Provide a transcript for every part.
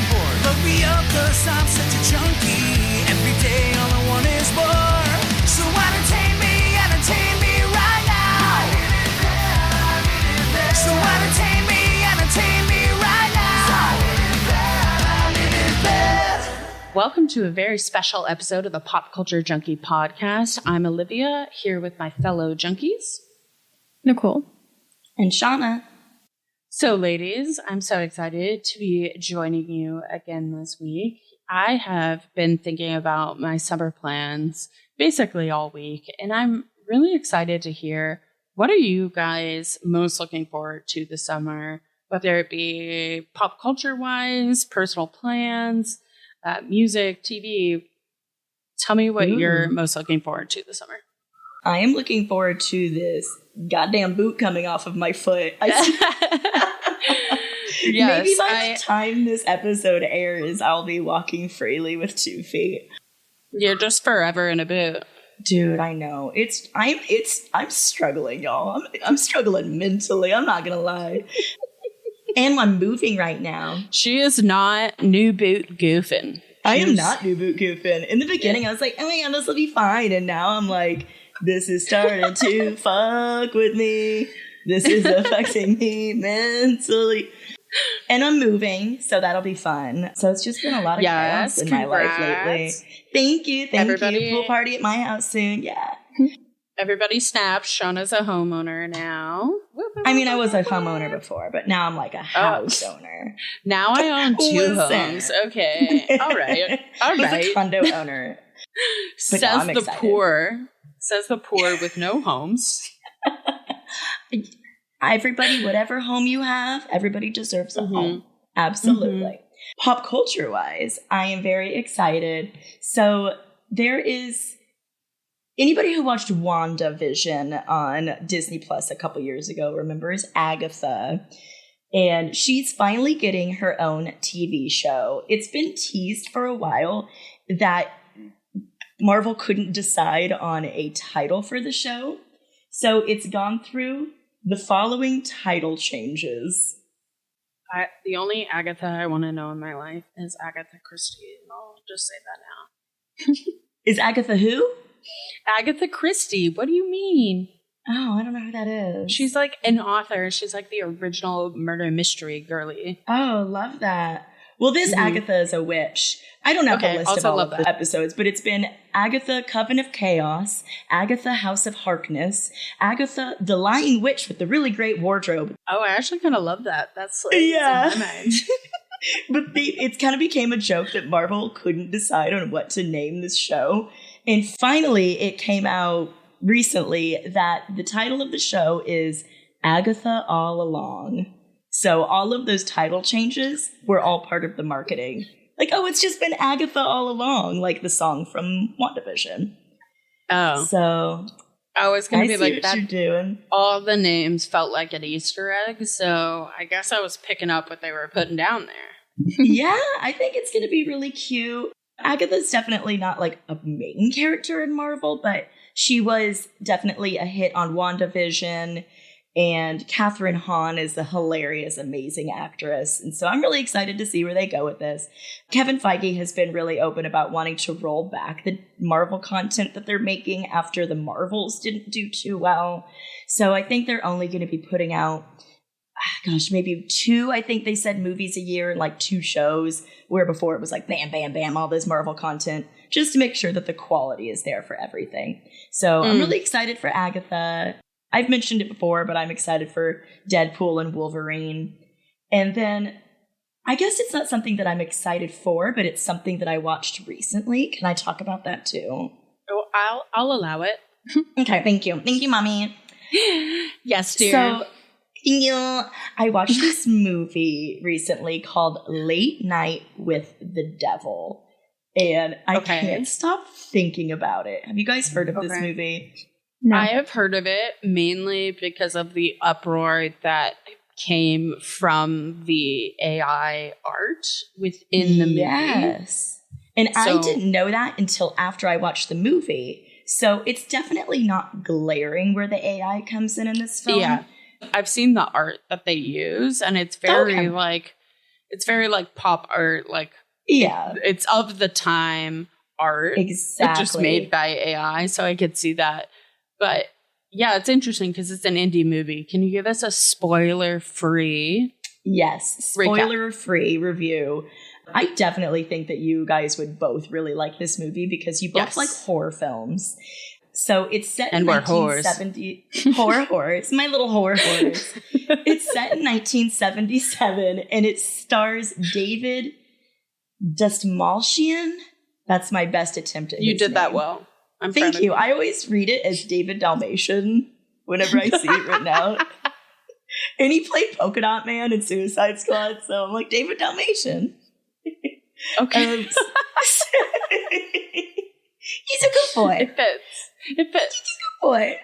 bored. Look me up, 'cause I'm such a junkie. Every day all I want is more. So entertain me right now. So entertain me right now. Welcome to a very special episode of the Pop Culture Junkie podcast. I'm Olivia, here with my fellow junkies, Nicole. And Shauna. So, ladies, I'm so excited to be joining you again this week. I have been thinking about my summer plans basically all week, and I'm really excited to hear what are you guys most looking forward to this summer, whether it be pop culture-wise, personal plans, music, TV. Tell me what you're most looking forward to this summer. I am looking forward to this goddamn boot coming off of my foot. Yes, maybe by the time this episode airs, I'll be walking freely with 2 feet. You're just forever in a boot. Dude, I know. I'm struggling, y'all. I'm struggling mentally. I'm not gonna lie. And I'm moving right now. She is not new boot goofing. I am not new boot goofing. In the beginning, I was like, oh my god, this will be fine. And now I'm like, this is starting to fuck with me. This is affecting me mentally. And I'm moving, so that'll be fun. So it's just been a lot of chaos in my life lately. Thank you. Pool party at my house soon. Yeah. Everybody snaps. Shauna's a homeowner now. I mean, I was a homeowner before, but now I'm like a house owner. Now I own 2 homes. Okay. All right. I was a condo owner. Says the poor. Says the poor with no homes. Everybody, whatever home you have, everybody deserves a home. Absolutely. Pop culture wise, I am very excited. So there is anybody who watched WandaVision on Disney Plus a couple years ago remembers Agatha. And she's finally getting her own TV show. It's been teased for a while that Marvel couldn't decide on a title for the show. So it's gone through the following title changes. The only Agatha I want to know in my life is Agatha Christie. And I'll just say that now. Is Agatha who? Agatha Christie. What do you mean? Oh, I don't know who that is. She's like an author. She's like the original murder mystery girly. Oh, love that. Well, this Agatha is a witch. I don't have the list of all of the episodes, but it's been Agatha Coven of Chaos, Agatha House of Harkness, Agatha the Lying Witch with the really great wardrobe. Oh, I actually kind of love that. That's like, it's in my mind. But it kind of became a joke that Marvel couldn't decide on what to name this show. And finally, it came out recently that the title of the show is Agatha All Along. So all of those title changes were all part of the marketing. Like, oh, it's just been Agatha all along, like the song from WandaVision. Oh. So I was going to be like, what you're doing. All the names felt like an Easter egg, so I guess I was picking up what they were putting down there. Yeah, I think it's going to be really cute. Agatha's definitely not like a main character in Marvel, but she was definitely a hit on WandaVision. And Catherine Hahn is a hilarious, amazing actress. And so I'm really excited to see where they go with this. Kevin Feige has been really open about wanting to roll back the Marvel content that they're making after the Marvels didn't do too well. So I think they're only going to be putting out, maybe 2, I think they said, movies a year and like 2 shows, where before it was like bam, bam, bam, all this Marvel content, just to make sure that the quality is there for everything. So I'm really excited for Agatha. I've mentioned it before, but I'm excited for Deadpool and Wolverine. And then I guess it's not something that I'm excited for, but it's something that I watched recently. Can I talk about that too? Oh, I'll allow it. Okay, thank you. Thank you, Mommy. Yes, dear. So, I watched this movie recently called Late Night with the Devil. And I can't stop thinking about it. Have you guys heard of this movie? No. I have heard of it mainly because of the uproar that came from the AI art within the movie. Yes. And I didn't know that until after I watched the movie. So it's definitely not glaring where the AI comes in this film. Yeah. I've seen the art that they use, and it's very it's very like pop art, like Yeah. it's of the time art. Exactly. Just made by AI, so I could see that. But yeah, it's interesting because it's an indie movie. Can you give us a spoiler-free? Yes, spoiler-free review. I definitely think that you guys would both really like this movie because you both like horror films. So it's set in 1970. Horrors. My little horrors. It's set in 1977 and it stars David Dastmalchian. That's my best attempt at You did that well. Thank you. I always read it as David Dalmatian whenever I see it written out. And he played Polka Dot Man in Suicide Squad, so I'm like, David Dalmatian. Okay. He's a good boy. It fits. He's a good boy.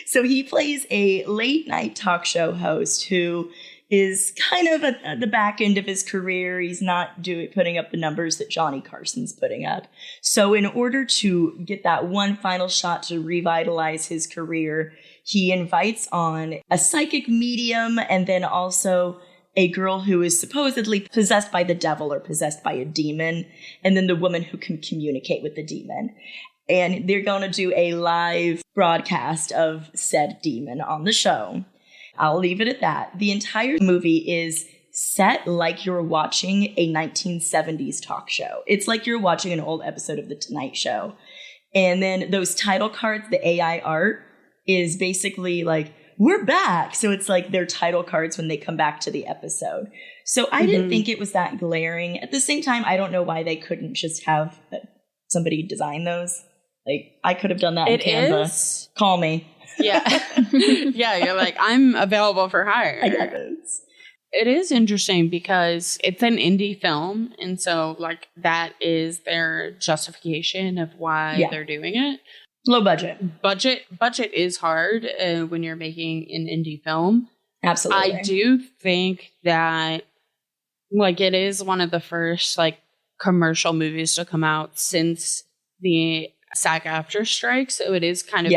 So he plays a late night talk show host who is kind of at the back end of his career. He's not putting up the numbers that Johnny Carson's putting up. So in order to get that one final shot to revitalize his career, he invites on a psychic medium and then also a girl who is supposedly possessed by the devil or possessed by a demon, and then the woman who can communicate with the demon. And they're going to do a live broadcast of said demon on the show. I'll leave it at that. The entire movie is set like you're watching a 1970s talk show. It's like you're watching an old episode of The Tonight Show. And then those title cards, the AI art, is basically like, we're back. So it's like their title cards when they come back to the episode. So I didn't think it was that glaring. At the same time, I don't know why they couldn't just have somebody design those. Like, I could have done that in Canva. Call me. Yeah. Yeah, you're like, I'm available for hire. I got those. It is interesting because it's an indie film. And so, like, that is their justification of why they're doing it. Low budget. Budget is hard when you're making an indie film. Absolutely. I do think that, like, it is one of the first, like, commercial movies to come out since the SAG-AFTRA strike. So it is kind of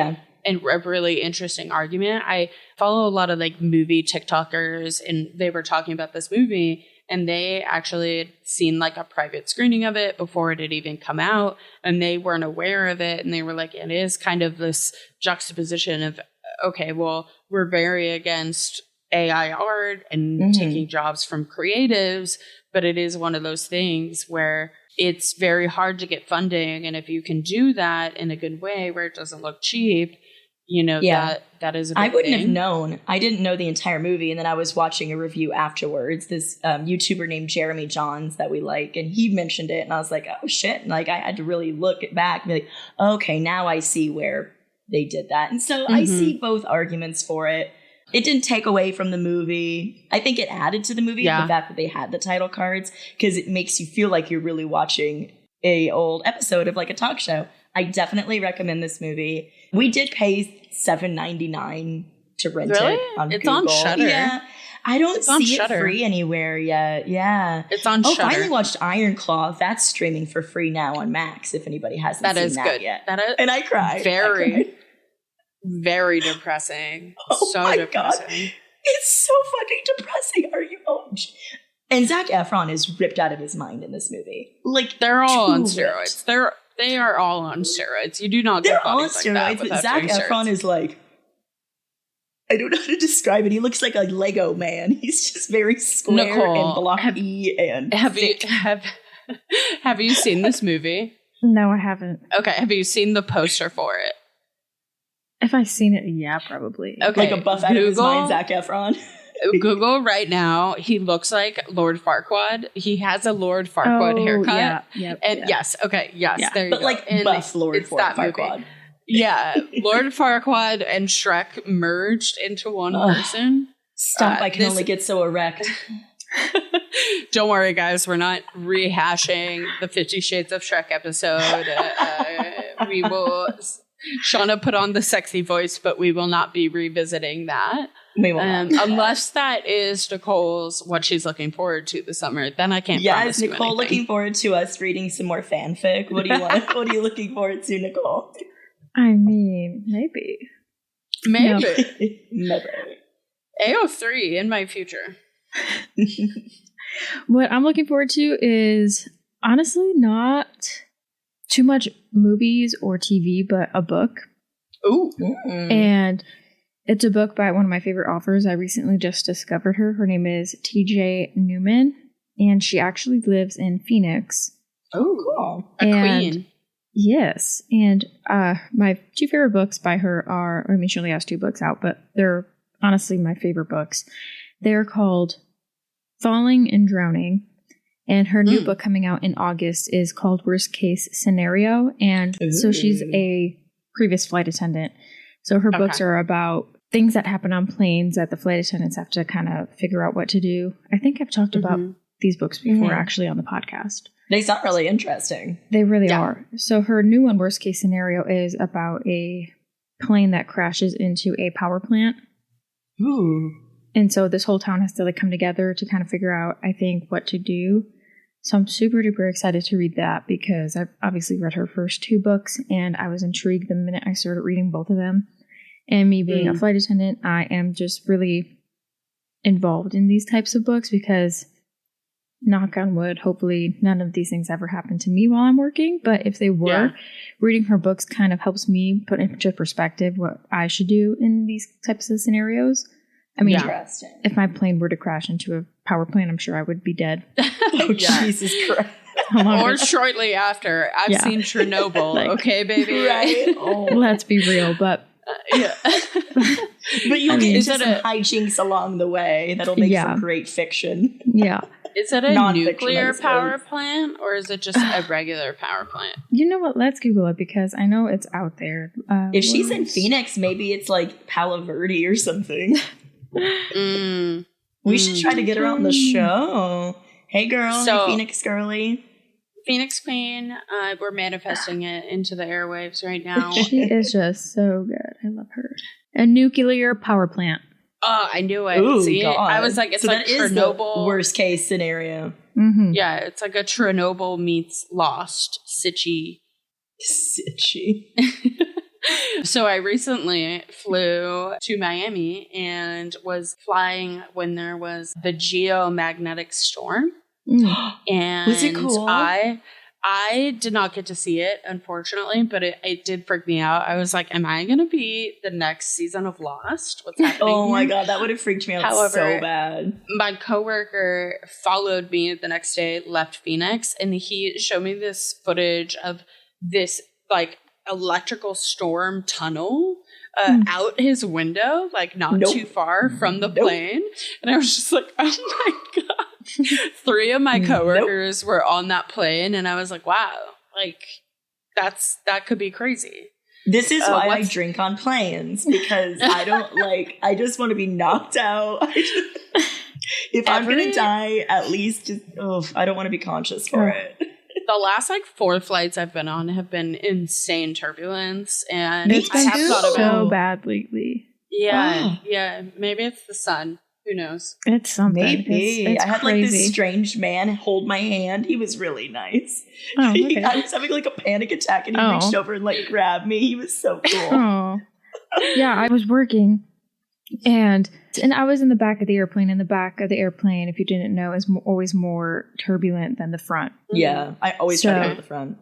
a really interesting argument. I follow a lot of, like, movie TikTokers, and they were talking about this movie, and they actually had seen, like, a private screening of it before it had even come out, and they weren't aware of it, and they were like, it is kind of this juxtaposition of, okay, well, we're very against AI art and taking jobs from creatives, but it is one of those things where it's very hard to get funding, and if you can do that in a good way where it doesn't look cheap, you know, that is a big I wouldn't thing. have known. I didn't know the entire movie, and then I was watching a review afterwards. This YouTuber named Jeremy Johns that we like, and he mentioned it, and I was like, oh shit. And like, I had to really look it back and be like, okay, now I see where they did that. And so I see both arguments for it. It didn't take away from the movie. I think it added to the movie, the fact that they had the title cards, because it makes you feel like you're really watching a old episode of like a talk show. I definitely recommend this movie. We did pay $7.99 to rent it on Google. It's on Shudder. Yeah. I don't see it free anywhere yet. Yeah. It's on Shudder. I finally watched Iron Claw. That's streaming for free now on Max if anybody hasn't seen that yet. That is and I cried. Very depressing. Oh so my depressing. God. It's so fucking depressing. Are you? And Zac Efron is ripped out of his mind in this movie. Like, they're all on steroids. They are all on steroids. You do not get They're all on bodies like steroids, that but Zac Efron is like, I don't know how to describe it. He looks like a Lego man. He's just very square and blocky and have thick. you seen this movie? No, I haven't. Okay, have you seen the poster for it? If I've seen it, yeah, probably. Okay, like a buff out of his mind, Zac Efron. Google right now. He looks like Lord Farquaad. He has a Lord Farquaad haircut. Yes. There you but go. like and buff Lord Farquaad. Movie. Yeah, Lord Farquaad and Shrek merged into one person. Stop! I can only get so erect. Don't worry, guys. We're not rehashing the 50 Shades of Shrek episode. We will. Shauna put on the sexy voice, but we will not be revisiting that. We will not. Unless that is Nicole's what she's looking forward to this summer. Then I can't. Yes, promise Nicole, you looking forward to us reading some more fanfic. What do you want? What are you looking forward to, Nicole? I mean, maybe. Maybe. Never. AO3 in my future. What I'm looking forward to is honestly not too much movies or TV, but a book. Ooh. And it's a book by one of my favorite authors. I recently just discovered her. Her name is TJ Newman, and she actually lives in Phoenix. Oh, cool. A And queen. yes. And my two favorite books by her are, I mean, she only has 2 books out, but they're honestly my favorite books. They're called Falling and Drowning. And her new book coming out in August is called Worst Case Scenario. And so she's a previous flight attendant. So her books are about things that happen on planes that the flight attendants have to kind of figure out what to do. I think I've talked about these books before actually on the podcast. They sound really interesting. They really are. So her new one, Worst Case Scenario, is about a plane that crashes into a power plant. Ooh. And so this whole town has to like come together to kind of figure out, I think, what to do. So I'm super duper excited to read that because I've obviously read her first 2 books and I was intrigued the minute I started reading both of them. And me being a flight attendant, I am just really involved in these types of books because, knock on wood, hopefully none of these things ever happen to me while I'm working. But if they were, reading her books kind of helps me put into perspective what I should do in these types of scenarios. I mean, Interesting. if my plane were to crash into a power plant, I'm sure I would be dead. Oh, Jesus Christ. Or shortly after. I've seen Chernobyl, Like- okay, baby? Right? Oh. Let's be real, but Yeah. But you'll get is into it some hijinks along the way that'll make for great fiction. yeah. Is it a Non-fiction, nuclear I suppose. power plant or is it just a regular power plant? You know what? Let's Google it because I know it's out there. If she's in Phoenix, maybe it's like Palo Verde or something. We should try to get her on the show. Hey, girl. So- hey, Phoenix girly. Phoenix Queen, we're manifesting it into the airwaves right now. She is just so good. I love her. A nuclear power plant. Oh, I knew it. Ooh, See, God. I was like, it's so like that is the Chernobyl. worst case scenario. Mm-hmm. Yeah, it's like a Chernobyl meets Lost, Sitchy. Sitchy. So I recently flew to Miami and was flying when there was the geomagnetic storm. And Was it cool? I did not get to see it, unfortunately, but it did freak me out. I was like, am I going to be the next season of Lost? What's happening Oh my here? God, that would have freaked me out However, so bad. My coworker followed me the next day, left Phoenix, and he showed me this footage of this like electrical storm tunnel out his window, like not too far from the plane. And I was just like, oh my God. 3 of my coworkers were on that plane, and I was like, wow, like that could be crazy. This is why I drink on planes, because I don't like, I just want to be knocked out. If I'm going to die, at least, I don't want to be conscious for it. The last like 4 flights I've been on have been insane turbulence, and It's I been have thought about so bad lately. yeah, maybe it's the sun. Who knows? It's something. Maybe. It's I had crazy. like this strange man hold my hand. He was really nice. Oh, okay. I was having like a panic attack and he reached over and like grabbed me. He was so cool. Oh, yeah. I was working, and I was in the back of the airplane. And the back of the airplane, if you didn't know, is always more turbulent than the front. Yeah, I always try to go to the front.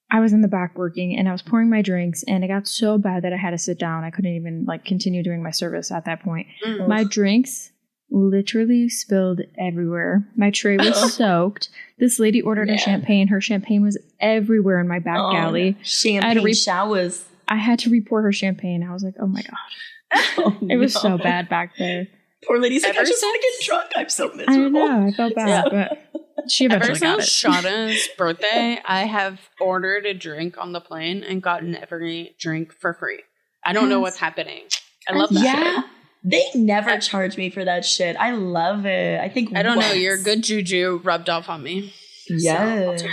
I was in the back working, and I was pouring my drinks, and it got so bad that I had to sit down. I couldn't even like continue doing my service at that point. My drinks literally spilled everywhere. My tray was soaked. This lady ordered a champagne. Her champagne was everywhere in my back galley. Champagne showers. I had to report her champagne. I was like, oh my God. It was so bad back there. Poor lady's like, I Ever just want to since- get drunk. I'm so I miserable. know. I felt bad, but she Ever eventually got since it. Shauna's birthday, I have ordered a drink on the plane and gotten every drink for free. I don't know what's happening. I love that. Yeah. They never charge me for that shit. I love it. I think I don't know. once. Your good juju rubbed off on me. Yes. So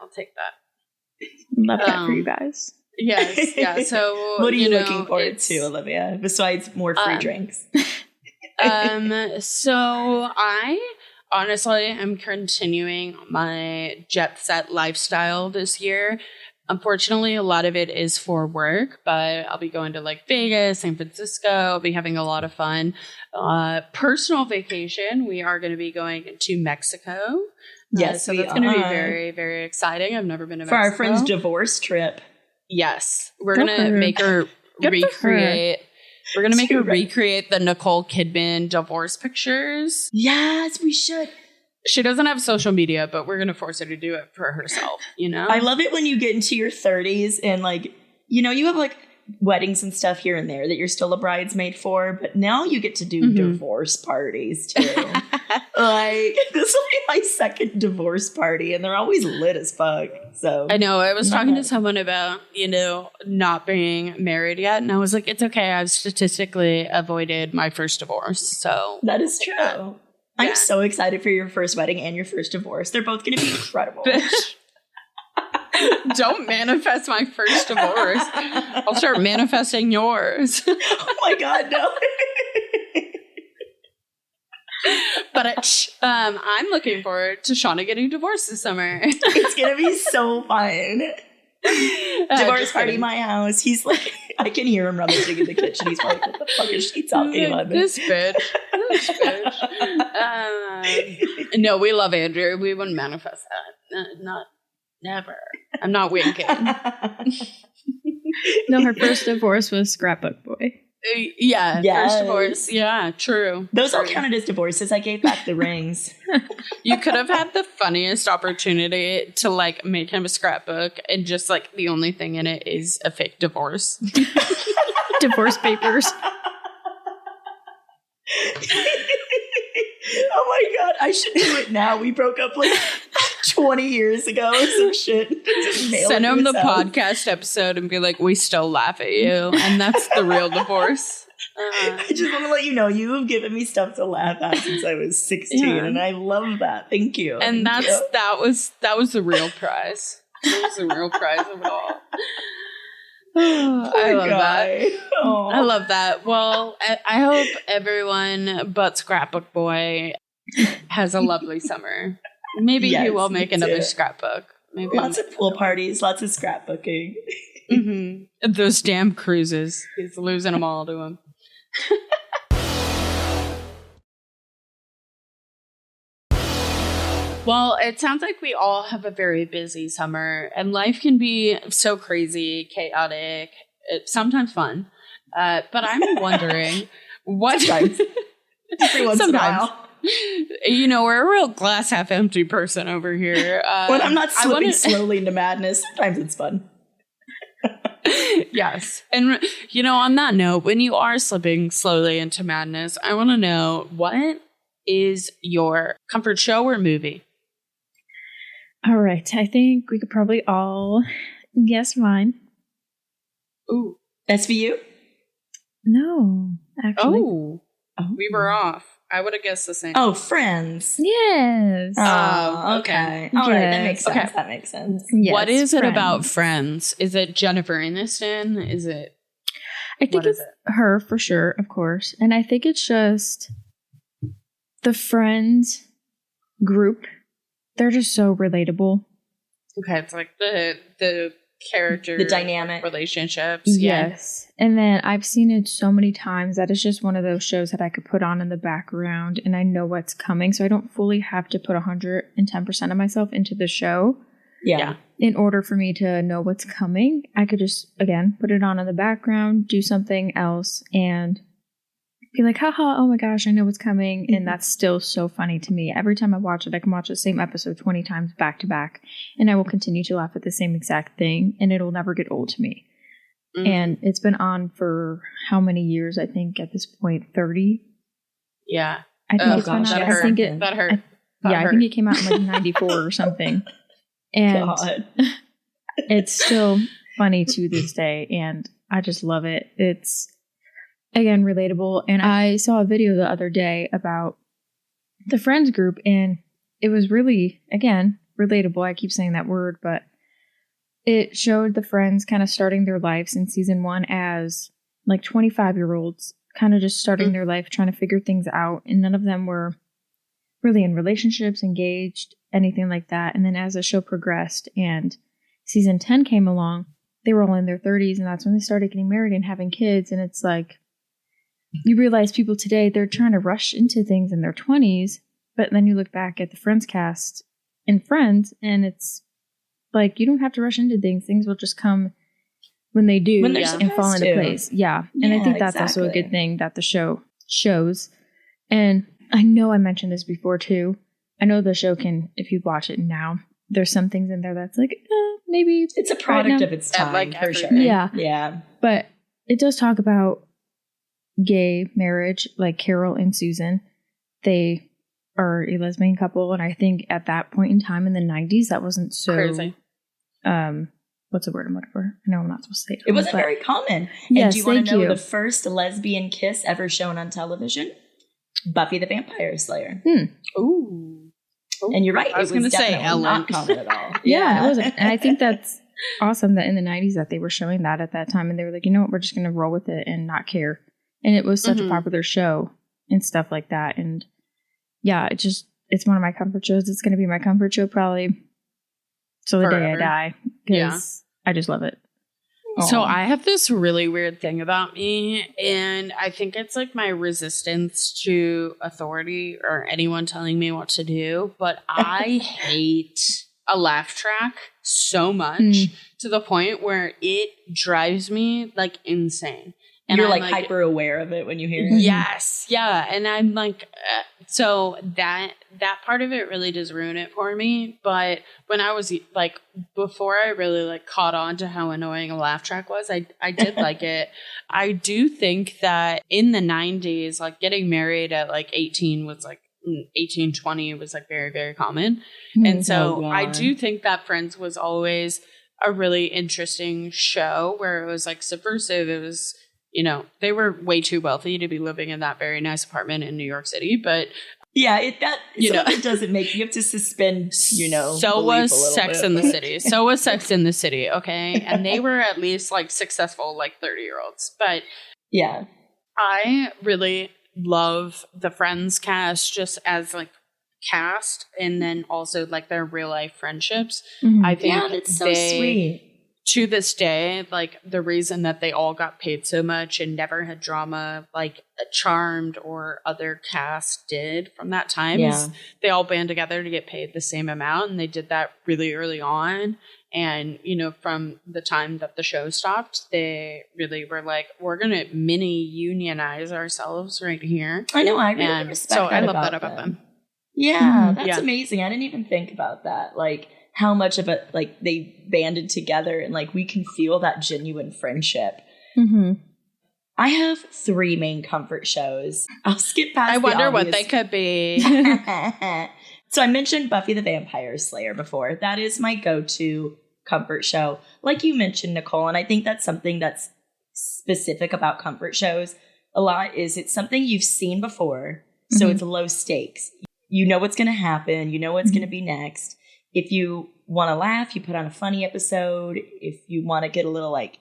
I'll take that. Love that for you guys. Yes. Yeah. So What are you know, looking forward it's- to, Olivia, besides more free drinks? So I honestly am continuing my jet set lifestyle this year. Unfortunately, a lot of it is for work, but I'll be going to like Vegas, San Francisco. I'll be having a lot of fun. Personal vacation, we are going to be going to Mexico. Yes, so that's going to be very, very exciting. I've never been to For Mexico. our friend's divorce trip. Yes. We're going to make her recreate. We're going to make her recreate the Nicole Kidman divorce pictures. Yes, we should. She doesn't have social media, but we're going to force her to do it for herself, you know? I love it when you get into your 30s and like, you know, you have like weddings and stuff here and there that you're still a bridesmaid for, but now you get to do divorce parties too. Like, this will be my second divorce party and they're always lit as fuck. So I know. I was talking to someone about, you know, not being married yet. And I was like, it's okay. I've statistically avoided my first divorce. So that is true. I'm so excited for your first wedding and your first divorce. They're both going to be incredible. Don't manifest my first divorce. I'll start manifesting yours. Oh my God, no. But I'm looking forward to Shauna getting divorced this summer. It's going to be so fun. Divorce party, my house. He's like, I can hear him rummaging in the kitchen. He's like, what the fuck is she talking about? This bitch. No, we love Andrew. We wouldn't manifest that. Not never. I'm not winking. No, her first divorce was Scrapbook Boy. Yeah, first divorce. Yeah, true. Those all counted as divorces. I gave back the rings. You could have had the funniest opportunity to like make him a scrapbook and just like the only thing in it is a fake divorce. Divorce papers. Oh my God, I should do it now. We broke up like 20 years ago or some shit. Send him the podcast episode and be like, we still laugh at you. And that's the real divorce. I just want to let you know, you have given me stuff to laugh at since I was 16. And I love that. Thank you. And that was the real prize. That was the real prize of it all. I love that. Oh. I love that. Well, I hope everyone but Scrapbook Boy has a lovely summer. Maybe he will make another scrapbook. Maybe lots of pool parties, lots of scrapbooking. Those damn cruises. He's losing them all to him. Well, it sounds like we all have a very busy summer, and life can be so crazy, chaotic, sometimes fun. But I'm wondering what sometimes. Every once in a while. You know, we're a real glass half empty person over here. When I'm not slipping slowly into madness, sometimes it's fun. Yes. And, you know, on that note, when you are slipping slowly into madness, I want to know, what is your comfort show or movie? All right. I think we could probably all guess mine. Ooh. SVU? No, actually. Oh. We were off. I would have guessed the same. Oh, Friends. Yes. Oh, okay. All right, that makes sense. Okay. That makes sense. Yes, what is Friends. it about Friends? Is it Jennifer Aniston? Is it? I think it's her for sure, of course. And I think it's just the Friends group. They're just so relatable. Okay, it's like the character, the dynamic relationships. Yes. And then I've seen it so many times that it's just one of those shows that I could put on in the background and I know what's coming. So I don't fully have to put 110% of myself into the show. Yeah. In order for me to know what's coming, I could just, again, put it on in the background, do something else, and be like, haha, oh my gosh, I know what's coming. And that's still so funny to me. Every time I watch it, I can watch the same episode 20 times back to back, and I will continue to laugh at the same exact thing, and it'll never get old to me. And it's been on for how many years? I think at this point, 30. Yeah. I think it's been on. That hurt. That hurt. I think it came out in like 94 or something. And it's still funny to this day, and I just love it. It's, again, relatable. And I saw a video the other day about the Friends group, and it was really, again, relatable. I keep saying that word, but it showed the Friends kind of starting their lives in season 1 as like 25-year-olds, kind of just starting their life, trying to figure things out. And none of them were really in relationships, engaged, anything like that. And then as the show progressed and season 10 came along, they were all in their 30s, and that's when they started getting married and having kids. And it's like, you realize people today, they're trying to rush into things in their 20s, but then you look back at the Friends cast in Friends, and it's like, you don't have to rush into things. Things will just come when they do when they're and fall into place. Yeah. And I think that's also a good thing that the show shows. And I know I mentioned this before too. I know the show can, if you watch it now, there's some things in there that's like, maybe it's a product of its time, like for sure. Yeah. Yeah. But it does talk about gay marriage, like Carol and Susan. They are a lesbian couple, and I think at that point in time in the 90s, that wasn't so crazy. What's the word I'm looking for? I know I'm not supposed to say it. It wasn't very common. Yes, and do you want to know you. the first lesbian kiss ever shown on television? Buffy the Vampire Slayer. Ooh. And you're right. I was it was going to say definitely Ellen. not common at all. Yeah, it wasn't. And I think that's awesome that in the 90s that they were showing that at that time. And they were like, you know what, we're just going to roll with it and not care. And it was such a popular show and stuff like that. And yeah, it's one of my comfort shows. It's going to be my comfort show probably till the day I die. Because I just love it. So I have this really weird thing about me, and I think it's like my resistance to authority or anyone telling me what to do, but I hate a laugh track so much to the point where it drives me like insane. And you're I'm like hyper aware of it when you hear it. Yes. Yeah. And I'm like, so that part of it really does ruin it for me. But when I was like, before I really like caught on to how annoying a laugh track was, I did like it. I do think that in the 90s, like getting married at like 18 was like 18, 20 was like very, very common. And so I do think that Friends was always a really interesting show where it was like subversive. It was, you know, they were way too wealthy to be living in that very nice apartment in New York City, but yeah, it doesn't make you have to suspend, So was Sex in the City. So was Sex in the City, okay? And they were at least like successful, like 30-year-olds. But yeah, I really love the Friends cast just as like cast, and then also like their real life friendships. I think that's so sweet. To this day, like the reason that they all got paid so much and never had drama like Charmed or other casts did from that time is they all band together to get paid the same amount, and they did that really early on. And, from the time that the show stopped, they really were like, we're going to mini unionize ourselves right here. I know. I really respect that. So I love that about them. Yeah, that's amazing. I didn't even think about that. Like, how much of it, like, they banded together and, like, we can feel that genuine friendship. I have 3 main comfort shows. I'll skip past I wonder what they could be. So I mentioned Buffy the Vampire Slayer before. That is my go-to comfort show. Like you mentioned, Nicole, and I think that's something that's specific about comfort shows a lot is it's something you've seen before, so it's low stakes. You know what's going to happen. You know what's going to be next. If you want to laugh, you put on a funny episode. If you want to get a little like,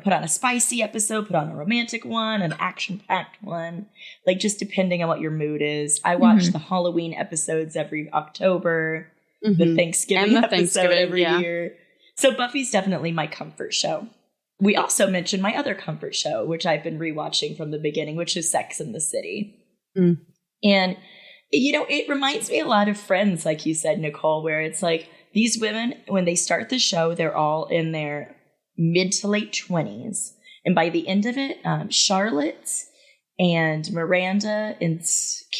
put on a spicy episode, put on a romantic one, an action-packed one, like just depending on what your mood is. I watch the Halloween episodes every October, the Thanksgiving episode every year. So Buffy's definitely my comfort show. We also mentioned my other comfort show, which I've been rewatching from the beginning, which is Sex in the City. And it reminds me a lot of Friends, like you said, Nicole, where it's like these women, when they start the show, they're all in their mid to late 20s. And by the end of it, Charlotte and Miranda and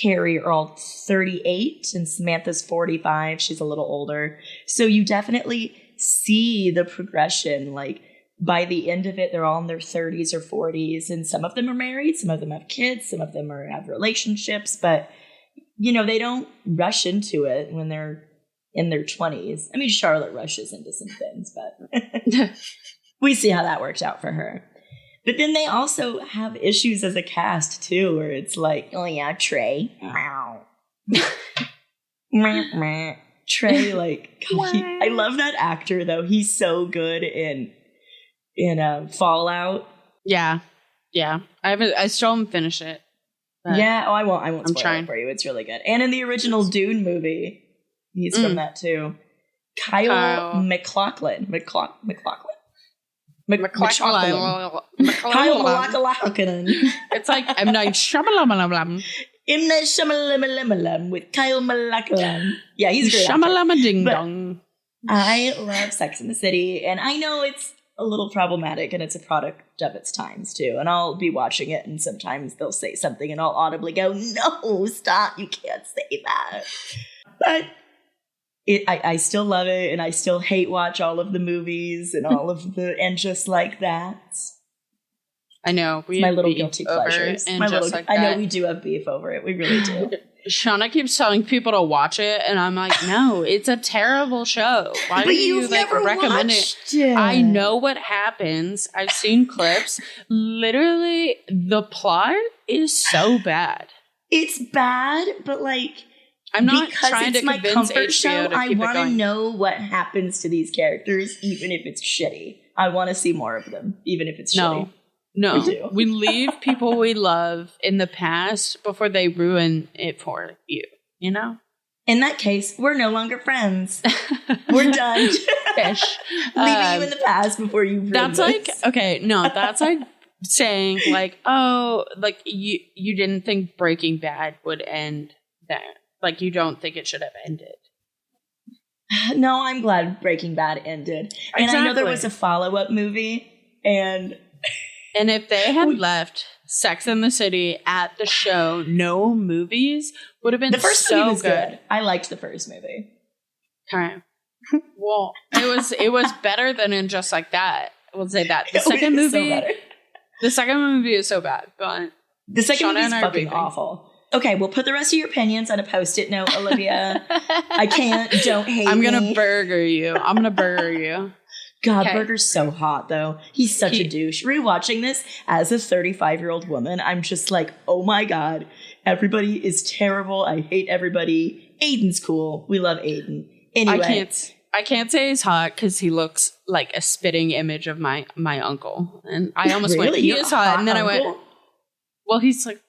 Carrie are all 38 and Samantha's 45. She's a little older. So you definitely see the progression. Like by the end of it, they're all in their 30s or 40s. And some of them are married. Some of them have kids. Some of them have relationships. But they don't rush into it when they're in their 20s. I mean, Charlotte rushes into some things, but we see how that works out for her. But then they also have issues as a cast, too, where it's like, oh, yeah, Trey. Trey, like, God, I love that actor, though. He's so good in Fallout. Yeah. I still haven't finished it. Yeah, I won't spoil it for you. It's really good. And in the original Dune movie, he's from that too. Kyle MacLachlan. Kyle MacLachlan. It's like M. Night Shyamalan. M. Night Shyamalan with Kyle MacLachlan. Yeah, he's a great actor. Shamalama ding dong. I love Sex and the City, and I know it's a little problematic and it's a product of its times too. And I'll be watching it and sometimes they'll say something and I'll audibly go, no, stop, you can't say that. But I still love it, and I still hate watch all of the movies and all of and just like that. I know. We my little guilty pleasures. I know we do have beef over it. We really do. Shauna keeps telling people to watch it, and I'm like, no, it's a terrible show. Why do you recommend it? I know what happens. I've seen clips. Literally, the plot is so bad. It's bad, but like, I'm not trying to convince HBO show, I want to know what happens to these characters, even if it's shitty. I want to see more of them, even if it's shitty. No, we leave people we love in the past before they ruin it for you, you know? In that case, we're no longer friends. We're done. Fish. Leaving you in the past before you ruin that's like saying like, oh, like you didn't think Breaking Bad would end there. Like, you don't think it should have ended. No, I'm glad Breaking Bad ended. And I know there was a follow-up movie, and if they had left Sex and the City at the show, no movies would have been so good. The first movie was good. I liked the first movie. Okay. Well, it was better than in Just Like That. We'll say that. The second movie is so bad, but the second movie is fucking awful. Okay, we'll put the rest of your opinions on a Post-it note, Olivia. I can't. Don't hate me. I'm going to burger you. God, Burger's so hot, though. He's such a douche. Rewatching this as a 35-year-old woman, I'm just like, oh my God, everybody is terrible. I hate everybody. Aiden's cool. We love Aiden. Anyway. I can't say he's hot because he looks like a spitting image of my uncle. And I almost went, he is hot. And then I went, well, he's like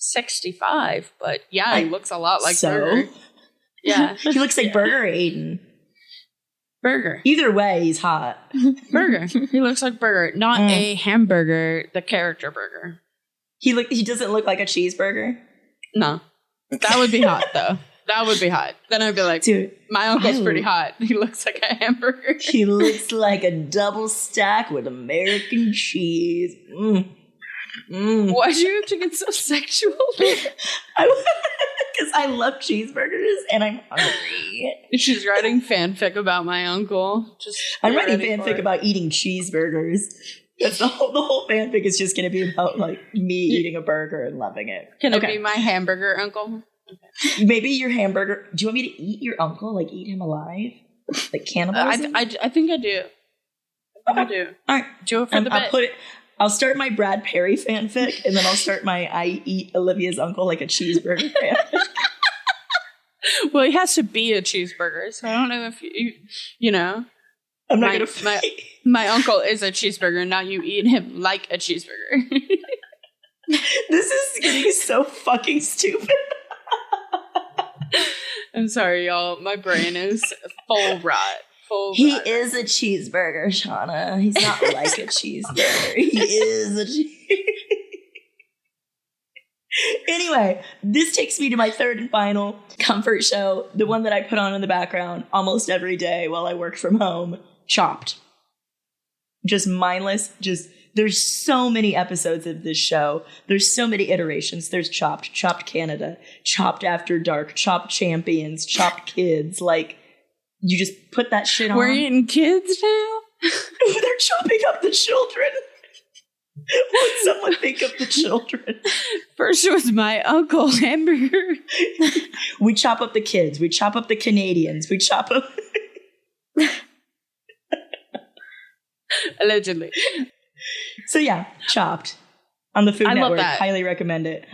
65, but yeah, he looks a lot like Burger. Yeah. He looks like Burger or Aiden. Burger. Either way, he's hot. Burger. He looks like Burger, not a hamburger, the character Burger. He doesn't look like a cheeseburger? No. That would be hot, though. That would be hot. Then I'd be like, dude, my uncle's pretty hot. He looks like a hamburger. He looks like a double stack with American cheese. Why'd you have to get so sexual? Because I love cheeseburgers and I'm hungry. She's writing fanfic about my uncle. I'm writing fanfic about eating cheeseburgers. That's the whole fanfic is just going to be about like me eating a burger and loving it. Can it be my hamburger uncle? Okay. Maybe your hamburger. Do you want me to eat your uncle? Like eat him alive? Like cannibalism? I think I do. I do. All right. Do it for the bit. I'll start my Brad Perry fanfic, and then I'll start my I eat Olivia's uncle like a cheeseburger fanfic. Well, he has to be a cheeseburger, so I don't know if you know. I'm not going to my uncle is a cheeseburger, now you eat him like a cheeseburger. This is getting so fucking stupid. I'm sorry, y'all. My brain is full rot. He is a cheeseburger, Shauna. He's not like a cheeseburger. He is a cheeseburger. Anyway, this takes me to my third and final comfort show, the one that I put on in the background almost every day while I work from home, Chopped. Just mindless, there's so many episodes of this show. There's so many iterations. There's Chopped, Chopped Canada, Chopped After Dark, Chopped Champions, Chopped Kids, like, you just put that shit on. We're eating kids now? They're chopping up the children. What would someone think of the children? First it was my uncle hamburger. We chop up the kids. We chop up the Canadians. We chop up... Allegedly. So yeah, Chopped. On the Food Network. Love that. Highly recommend it.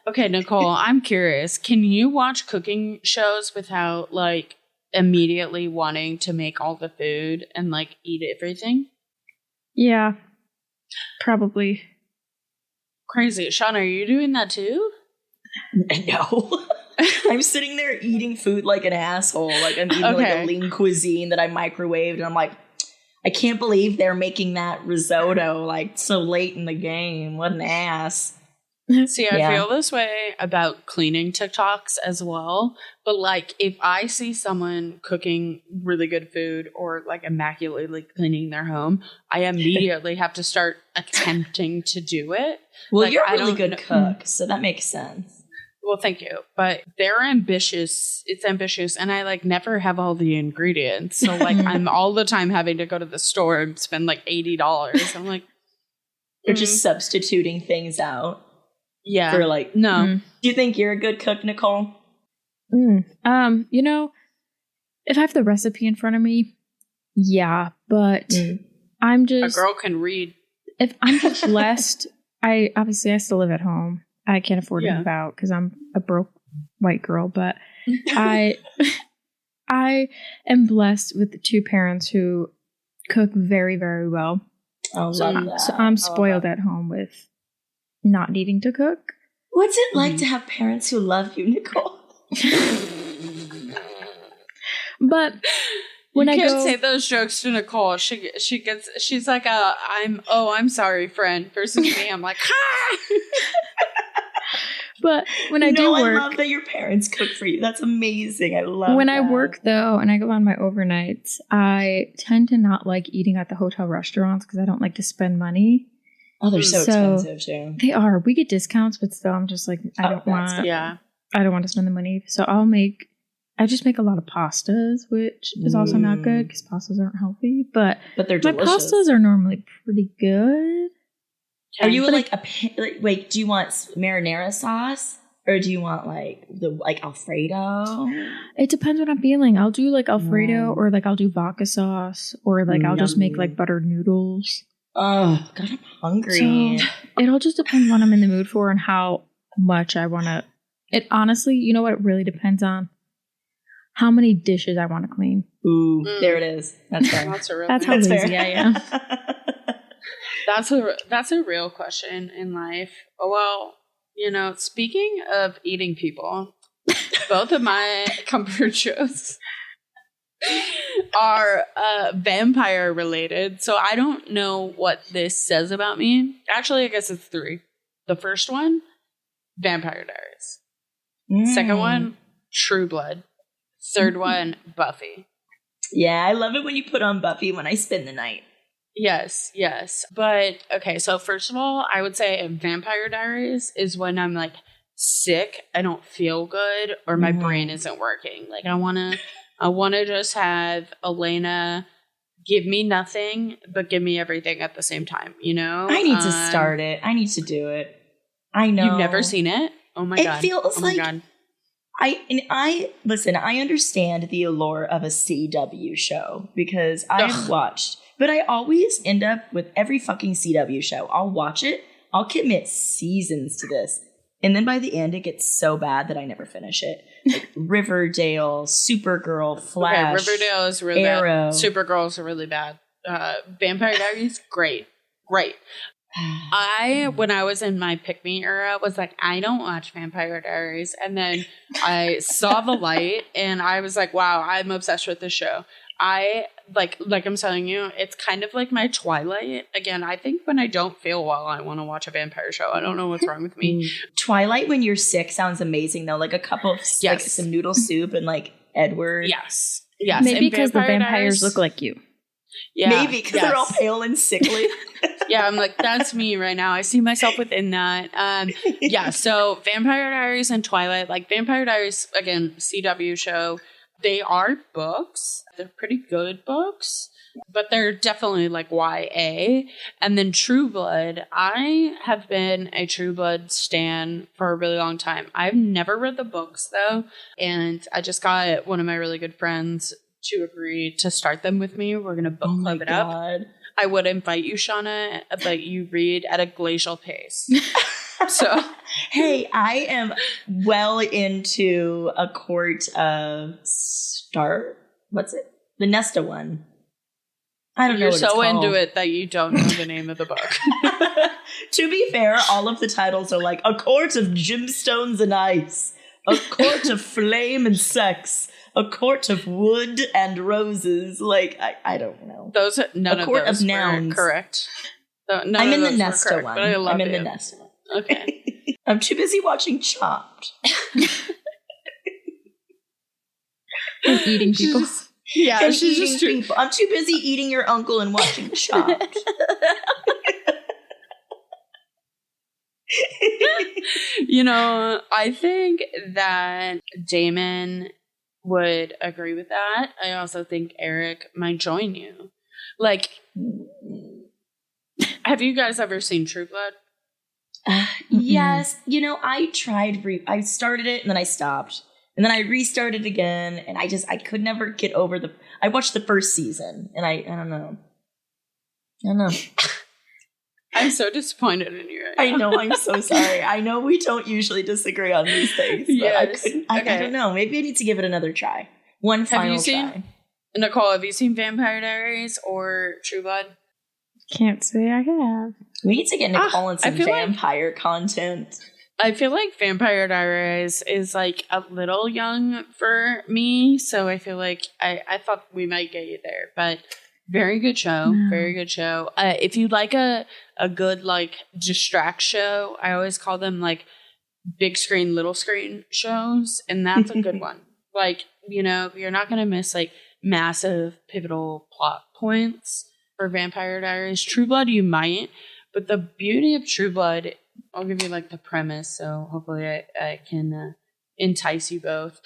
Okay, Nicole, I'm curious. Can you watch cooking shows without, like, immediately wanting to make all the food and, like, eat everything? Yeah, probably. Crazy. Shauna, are you doing that too? No. I'm sitting there eating food like an asshole. Like I'm eating like a lean cuisine that I microwaved, and I'm like, I can't believe they're making that risotto like so late in the game. What an ass. See, I feel this way about cleaning TikToks as well. But like, if I see someone cooking really good food or like immaculately cleaning their home, I immediately have to start attempting to do it. Well, like, you're a really good cook, so that makes sense. Well, thank you. But they're ambitious. It's ambitious. And I like never have all the ingredients. So like I'm all the time having to go to the store and spend like $80. I'm like, You're just substituting things out. Yeah. For like, no. Do you think you're a good cook, Nicole? You know, if I have the recipe in front of me, yeah, but I'm just a girl can read. If I'm just blessed, I still live at home. I can't afford to move out because I'm a broke white girl, but I am blessed with the two parents who cook very, very well. Oh, so I'm spoiled at home with not needing to cook. What's it like to have parents who love you, Nicole? But when you can't say those jokes to Nicole. She's like I'm sorry, friend. Versus me, I'm like, ha! But when I do work, I love that your parents cook for you. That's amazing. I love when that. I work though, and I go on my overnights, I tend to not like eating at the hotel restaurants because I don't like to spend money. Oh, they're so expensive too. They are. We get discounts, but still, I'm just like, I don't want to spend the money. So I just make a lot of pastas, which is also not good because pastas aren't healthy. But they're delicious. My pastas are normally pretty good. Are you wait, do you want marinara sauce? Or do you want like Alfredo? It depends what I'm feeling. I'll do like Alfredo or like I'll do vodka sauce or like I'll just make like buttered noodles. Oh, God, I'm hungry. So it all just depends what I'm in the mood for and how much I want to. It honestly, you know what it really depends on? How many dishes I want to clean. Ooh, there it is. That's fair. That's how lazy I am. That's a real question in life. Well, you know, speaking of eating people, both of my comfort shows are vampire related. So I don't know what this says about me. Actually, I guess it's 3. The first one, Vampire Diaries. Second one, True Blood. Third one, Buffy. Yeah, I love it when you put on Buffy when I spend the night. Yes. But, okay, so first of all, I would say Vampire Diaries is when I'm, like, sick, I don't feel good, or my brain isn't working. Like, I want to just have Elena give me nothing, but give me everything at the same time, you know? I need to start it. I need to do it. I know. You've never seen it? Oh, my God. It feels like... God. I understand the allure of a CW show because I've watched... But I always end up with every fucking CW show. I'll watch it. I'll commit seasons to this. And then by the end, it gets so bad that I never finish it. Like Riverdale, Supergirl, Flash, Okay, Riverdale is really Arrow. bad. Supergirl is really bad. Vampire Diaries, great. When I was in my pick-me era, was like, I don't watch Vampire Diaries. And then I saw the light, and I was like, wow, I'm obsessed with this show. Like I'm telling you, it's kind of like my Twilight. Again, I think when I don't feel well, I want to watch a vampire show. I don't know what's wrong with me. Twilight when you're sick sounds amazing, though. Like a cup of like some noodle soup and like Edward. Yes. Maybe because the vampires look like you. Yeah. Maybe because they're all pale and sickly. Yeah, I'm like, that's me right now. I see myself within that. So Vampire Diaries and Twilight. Like Vampire Diaries, again, CW show. They are books. They're pretty good books, but they're definitely like YA. And then True Blood. I have been a True Blood stan for a really long time. I've never read the books though. And I just got one of my really good friends to agree to start them with me. We're going to book club it up. I would invite you, Shauna, but you read at a glacial pace. So, hey, I am well into A Court of what's it? The Nesta one. I don't know. You're so into it that you don't know the name of the book. To be fair, all of the titles are like A Court of Gemstones and Ice A court of flame and sex. A court of wood and roses. Like, I don't know. Those none a of court those of were nouns. correct. None I'm of in the those were Nesta correct, one. but I love I'm in you. the Nesta one. Okay. I'm too busy watching Chopped. And eating people. Yeah, And she's eating just people. I'm too busy eating your uncle and watching Chopped. You know, I think that Damon would agree with that. I also think Eric might join you. Like, have you guys ever seen True Blood? Yes. You know, I tried, I started it and then I stopped. And then I restarted again and I could never get over I watched the first season and I don't know. I'm so disappointed in you right now. I know, I'm so sorry. I know we don't usually disagree on these things, but Yes. I don't know. Maybe I need to give it another try. One final try. Nicole, have you seen Vampire Diaries or True Blood? Can't say I have. We need to get Nicole in some I feel vampire content. I feel like Vampire Diaries is like a little young for me, so I feel like I thought we might get you there, but very good show. No. Very good show. If you like a good like distract show, I always call them like big screen, little screen shows, and that's a good one. Like, you know, you're not gonna miss like massive pivotal plot points for Vampire Diaries. True Blood, you might, but the beauty of True Blood, I'll give you like the premise, so hopefully I can entice you both.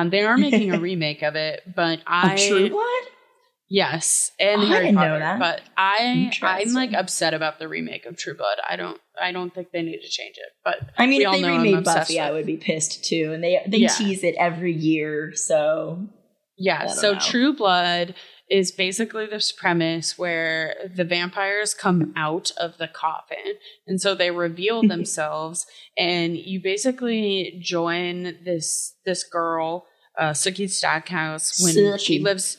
They are making a remake of it, but True Blood? Yes, and I Harry didn't Potter. know that. But I'm Interesting. like upset about the remake of True Blood. I don't think they need to change it. But I mean, we if all they know I'm remade obsessed Buffy, I with- would be pissed too. And they Yeah. tease it every year, so Yeah, I don't so know. True Blood is basically this premise where the vampires come out of the coffin, and so they reveal themselves, and you basically join this girl, Sookie Stackhouse, when she Sookie. lives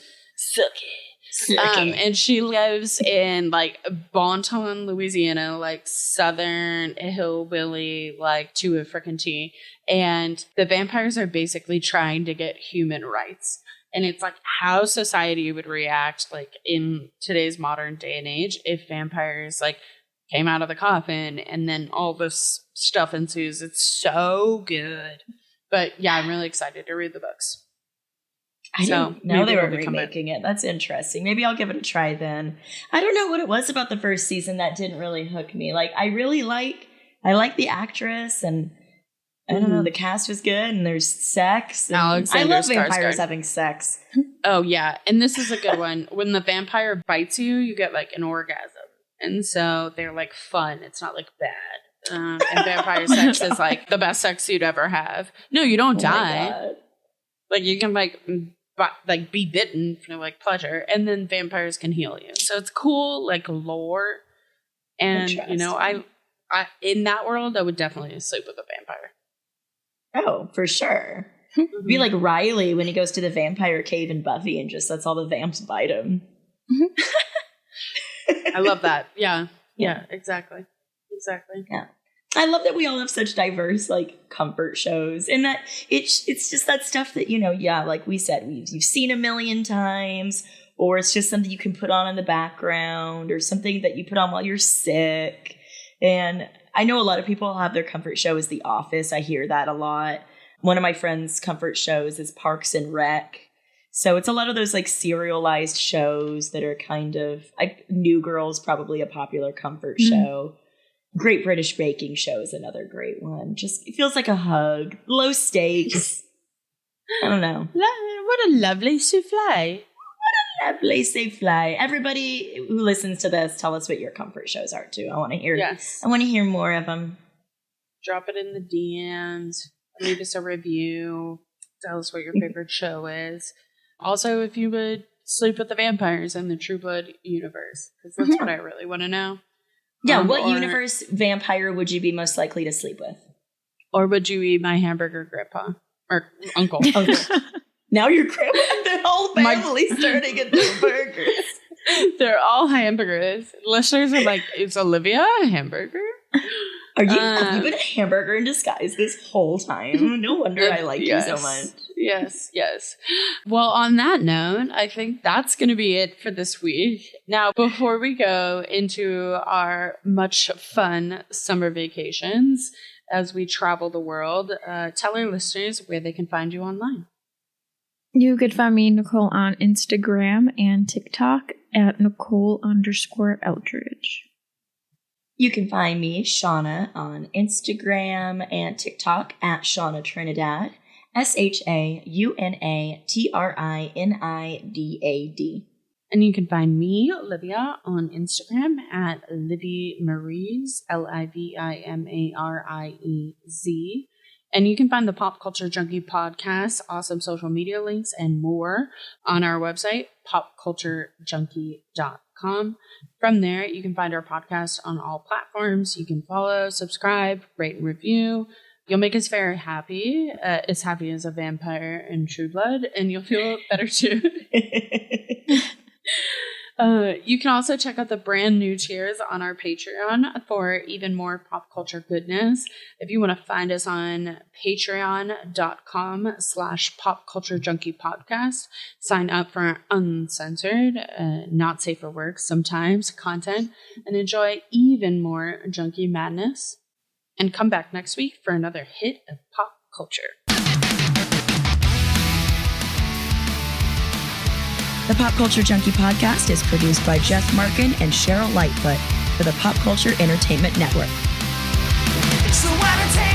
and she lives in like Bonton, Louisiana, like southern hillbilly, like to a frickin' T. And the vampires are basically trying to get human rights. And it's like how society would react like in today's modern day and age if vampires like came out of the coffin and then all this stuff ensues. It's so good. But yeah, I'm really excited to read the books. I So, didn't know maybe they were it'll become remaking it. That's interesting. Maybe I'll give it a try then. I don't know what it was about the first season that didn't really hook me. Like, I like the actress, and I don't know, the cast was good, and there's sex. And Alexander I love vampires Skarsgård. having sex. Oh, yeah. And this is a good one. When the vampire bites you, you get like an orgasm. And so they're like fun. It's not like bad. And vampire sex is like the best sex you'd ever have. No, you don't Oh my die. God. Like you can like be bitten for like pleasure, and then vampires can heal you. So it's cool, like lore. And you know, I in that world, I would definitely sleep with a vampire. Oh, for sure. Be like Riley when he goes to the vampire cave in Buffy and just lets all the vamps bite him. I love that. Yeah, exactly. Yeah. I love that we all have such diverse like comfort shows, and that it's just that stuff that, you know, yeah, like we said, you've seen a million times, or it's just something you can put on in the background, or something that you put on while you're sick. And I know a lot of people have their comfort show as The Office. I hear that a lot. One of my friends' comfort shows is Parks and Rec. So it's a lot of those like serialized shows that are kind of like New Girl's probably a popular comfort show. Great British Baking Show is another great one. Just it feels like a hug. Low stakes. I don't know. What a lovely souffle. Lovely safe fly. Everybody who listens to this, tell us what your comfort shows are too. I want to hear. Yes. I want to hear more of them. Drop it in the DMs. Leave us a review. Tell us what your favorite show is. Also, if you would sleep with the vampires in the True Blood universe, because that's what I really want to know. Yeah, what universe vampire would you be most likely to sleep with? Or would you eat my hamburger grandpa? Or uncle. Okay. Now your grandma and the whole family starting at their burgers. They're all hamburgers. Listeners are like, is Olivia a hamburger? Have you been a hamburger in disguise this whole time? No wonder I like you so much. Yes. Well, on that note, I think that's going to be it for this week. Now, before we go into our much fun summer vacations as we travel the world, tell our listeners where they can find you online. You could find me, Nicole, on Instagram and TikTok at Nicole_Eldridge. You can find me, Shauna, on Instagram and TikTok at Shauna Trinidad, ShaunATrinidad. And you can find me, Olivia, on Instagram at Livy Maries, LIVIMARIEZ. And you can find the Pop Culture Junkie podcast, awesome social media links, and more on our website, popculturejunkie.com. From there, you can find our podcast on all platforms. You can follow, subscribe, rate, and review. You'll make us very happy, as happy as a vampire in True Blood, and you'll feel better too. You can also check out the brand new tiers on our Patreon for even more pop culture goodness. If you want to find us on patreon.com/popculturejunkiepodcast, sign up for uncensored, not safe for work sometimes content, and enjoy even more junkie madness. And come back next week for another hit of pop culture. The Pop Culture Junkie podcast is produced by Jeff Markin and Cheryl Lightfoot for the Pop Culture Entertainment Network. So entertain